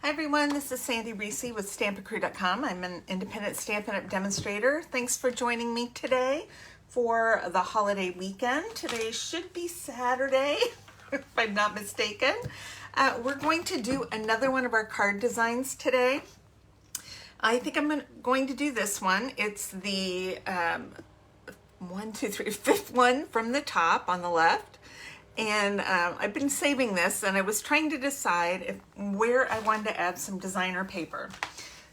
Hi everyone, this is Sandy Reese with Stampacrew.com. I'm an independent Stampin' Up! Demonstrator. Thanks for joining me today for the holiday weekend. Today should be Saturday, if I'm not mistaken. We're going to do another one of our card designs today. I think I'm going to do this one. It's the fifth one from the top on the left. And I've been saving this, and I was trying to decide where I wanted to add some designer paper.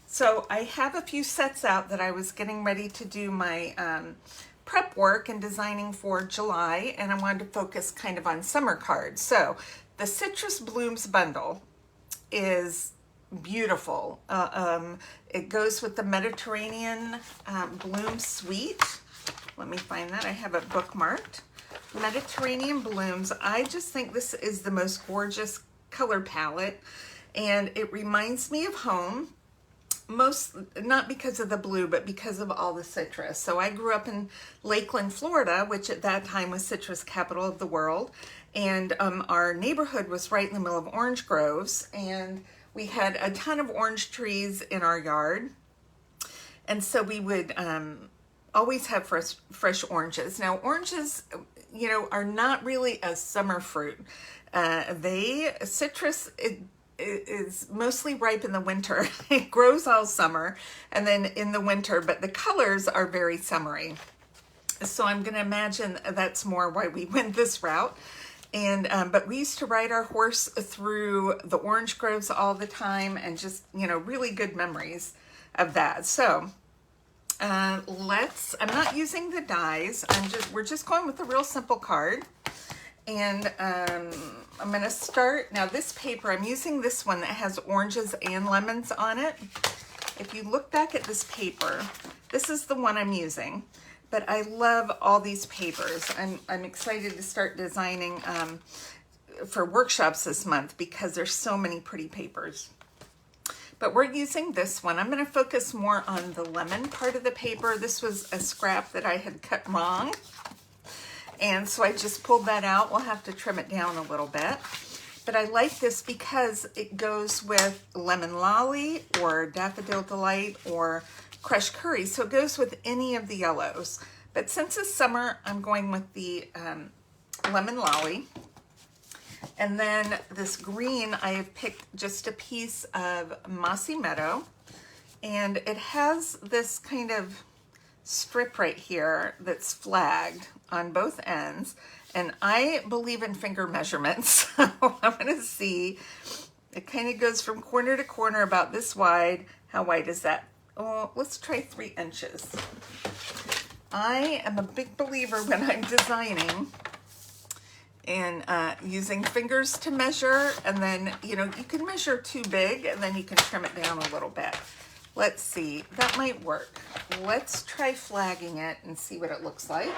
So I have a few sets out that I was getting ready to do my prep work and designing for July, and I wanted to focus kind of on summer cards. So the Citrus Blooms bundle is beautiful. It goes with the Mediterranean Bloom Suite. Let me find that. I have it bookmarked. Mediterranean Blooms. I just think this is the most gorgeous color palette, and it reminds me of home, not because of the blue, but because of all the citrus. So I grew up in Lakeland, Florida, which at that time was citrus capital of the world, and our neighborhood was right in the middle of orange groves, and we had a ton of orange trees in our yard, and so we would always have fresh oranges. Now oranges, are not really a summer fruit. Citrus is mostly ripe in the winter. It grows all summer and then in the winter, but the colors are very summery. So I'm going to imagine that's more why we went this route. And but we used to ride our horse through the orange groves all the time, and just really good memories of that. So I'm not using the dies. We're just going with a real simple card. And I'm going to start, now this paper, I'm using this one that has oranges and lemons on it. If you look back at this paper, this is the one I'm using, but I love all these papers. I'm excited to start designing for workshops this month because there's so many pretty papers. But we're using this one. I'm going to focus more on the lemon part of the paper. This was a scrap that I had cut wrong, and so I just pulled that out. We'll have to trim it down a little bit. But I like this because it goes with Lemon Lolly or Daffodil Delight or Crushed Curry, so it goes with any of the yellows. But since it's summer, I'm going with the Lemon Lolly. And then this green, I have picked just a piece of Mossy Meadow, and it has this kind of strip right here that's flagged on both ends. And I believe in finger measurements, so I'm going to see. It kind of goes from corner to corner about this wide. How wide is that? Oh, let's try 3 inches. I am a big believer when I'm designing and using fingers to measure, and then you can measure too big and then you can trim it down a little bit. Let's see, that might work. Let's try flagging it and see what it looks like.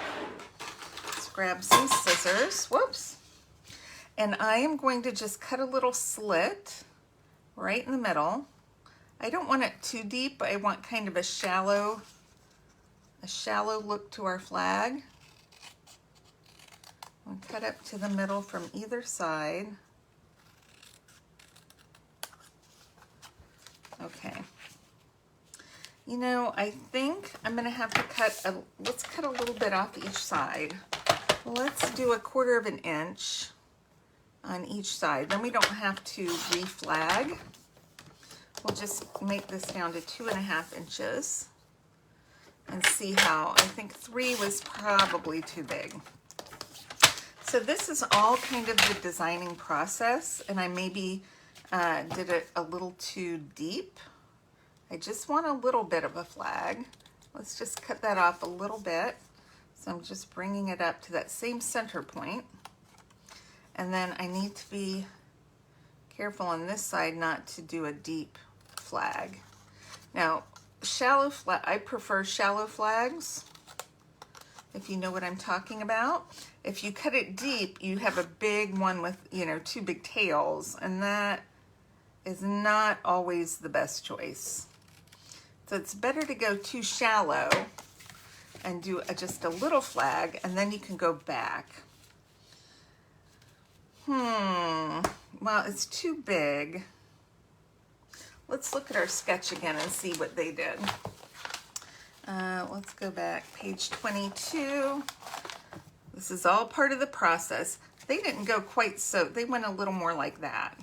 Let's grab some scissors. Whoops. And I am going to just cut a little slit right in the middle. I don't want it too deep. I want kind of a shallow look to our flag. I'll cut up to the middle from either side. Okay. I think I'm going to have to let's cut a little bit off each side. Let's do 1/4 of an inch on each side. Then we don't have to reflag. We'll just make this down to 2.5 inches and see how. I think 3 was probably too big. So this is all kind of the designing process, and I maybe did it a little too deep. I just want a little bit of a flag. Let's just cut that off a little bit. So I'm just bringing it up to that same center point. And then I need to be careful on this side not to do a deep flag. Now, I prefer shallow flags, if you know what I'm talking about. If you cut it deep, you have a big one with, 2 big tails, and that is not always the best choice. So it's better to go too shallow and do just a little flag, and then you can go back. Well, it's too big. let's look at our sketch again and see what they did. Let's go back, page 22. This is all part of the process. They didn't go quite so, they went a little more like that.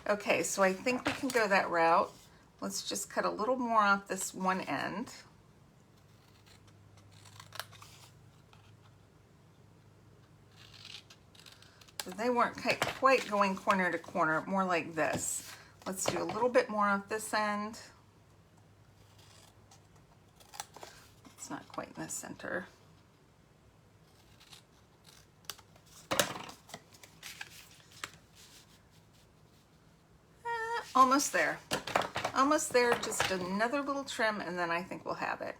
Okay, so I think we can go that route. Let's just cut a little more off this one end. They weren't quite going corner to corner, more like this. Let's do a little bit more off this end. It's not quite in the center. Almost there. Almost there, just another little trim, and then I think we'll have it.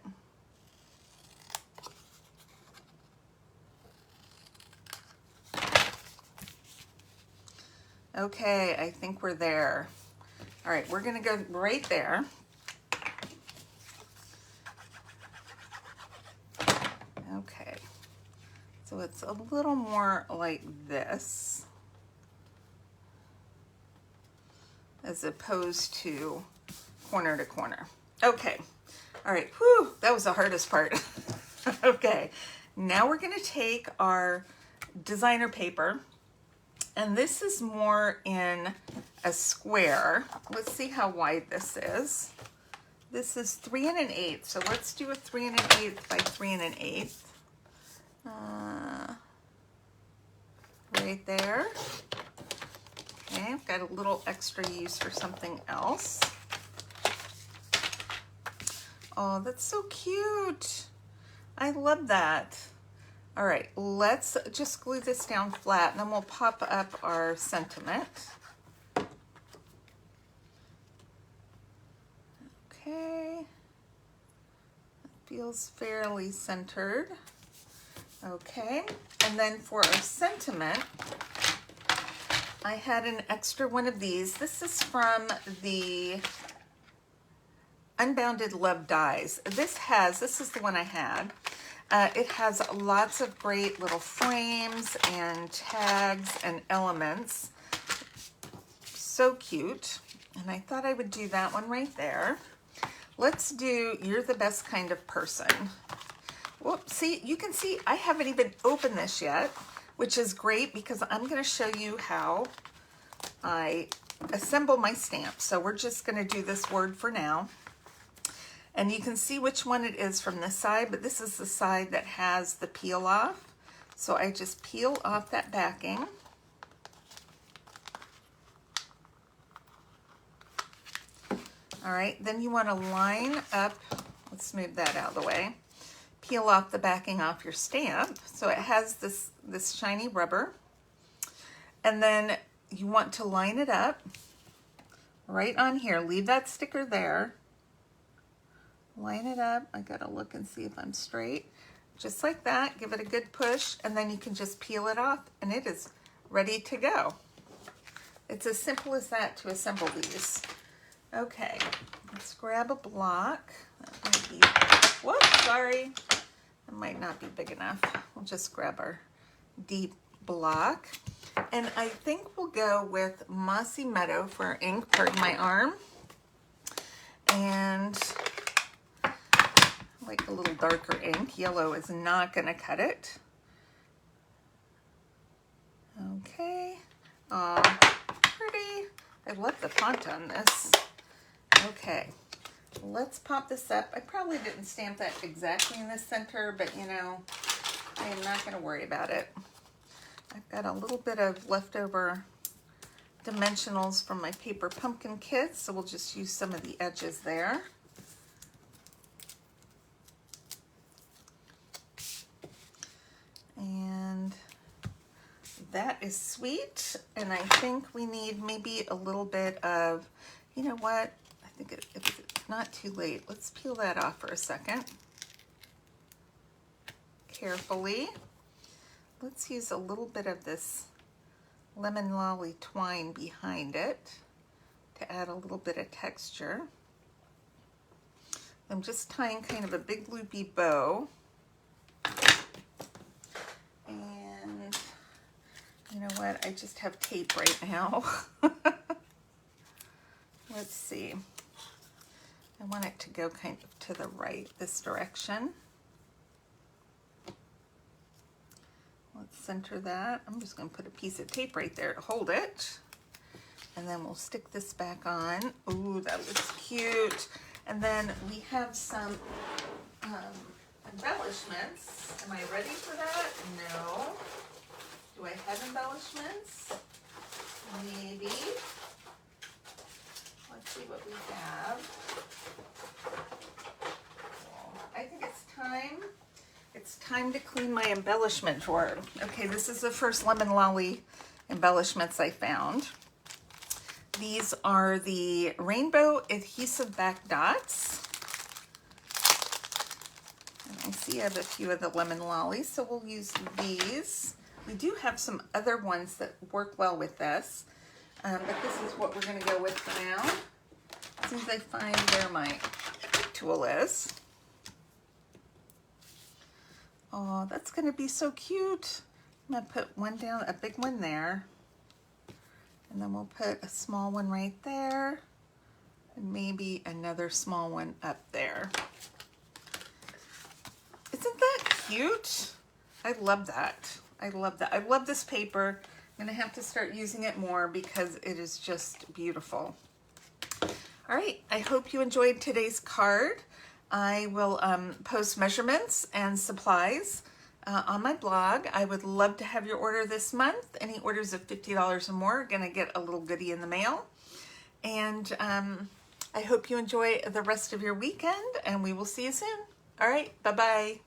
Okay, I think we're there. All right, we're gonna go right there. Okay, so it's a little more like this as opposed to corner to corner. Okay, all right, whew, that was the hardest part. Okay, now we're gonna take our designer paper, and this is more in a square. Let's see how wide this is. This is 3 1/8, so let's do a 3 1/8 by 3 1/8. Right there. Okay, I've got a little extra use for something else. Oh, that's so cute. I love that. All right, let's just glue this down flat, and then we'll pop up our sentiment. Okay, feels fairly centered. Okay, and then for our sentiment, I had an extra one of these. This is from the Unbounded Love Dies. This is the one I had. It has lots of great little frames and tags and elements. So cute. And I thought I would do that one right there. Let's do You're the Best Kind of Person. Whoops, see, you can see I haven't even opened this yet, which is great because I'm going to show you how I assemble my stamps. So we're just going to do this word for now. And you can see which one it is from this side, but this is the side that has the peel off. So I just peel off that backing. All right, then you want to line up, let's move that out of the way. Peel off the backing off your stamp. So it has this shiny rubber. And then you want to line it up right on here. Leave that sticker there. Line it up. I gotta look and see if I'm straight. Just like that, give it a good push, and then you can just peel it off, and it is ready to go. It's as simple as that to assemble these. Okay, let's grab a block. That might be, whoops, sorry. That might not be big enough. We'll just grab our deep block. And I think we'll go with Mossy Meadow for our ink, pardon my arm. And like a little darker ink. Yellow is not gonna cut it. Okay, pretty. I love the font on this. Okay, let's pop this up. I probably didn't stamp that exactly in the center, but you know, I am not gonna worry about it. I've got a little bit of leftover dimensionals from my paper pumpkin kit, so we'll just use some of the edges there. And that is sweet. And I think we need maybe a little bit of, you know what? I think if it's not too late, let's peel that off for a second. Carefully. Let's use a little bit of this lemon lolly twine behind it to add a little bit of texture. I'm just tying kind of a big loopy bow. And you know what? I just have tape right now. Let's see. I want it to go kind of to the right, this direction. Let's center that. I'm just going to put a piece of tape right there to hold it. And then we'll stick this back on. Ooh, that looks cute. And then we have some embellishments. Am I ready for that? No. Do I have embellishments? Maybe. Let's see what we have. I think it's time. It's time to clean my embellishment drawer. Okay, this is the first Lemon Lolly embellishments I found. These are the rainbow adhesive back dots. And I see I have a few of the Lemon Lollies, so we'll use these. We do have some other ones that work well with this, but this is what we're going to go with for now. As soon as I find where my tool is. Oh, that's going to be so cute. I'm going to put one down, a big one there. And then we'll put a small one right there. And maybe another small one up there. Isn't that cute? I love that. I love that. I love this paper. I'm going to have to start using it more because it is just beautiful. All right, I hope you enjoyed today's card. I will post measurements and supplies on my blog. I would love to have your order this month. Any orders of $50 or more are going to get a little goodie in the mail. And I hope you enjoy the rest of your weekend, and we will see you soon. All right, bye-bye.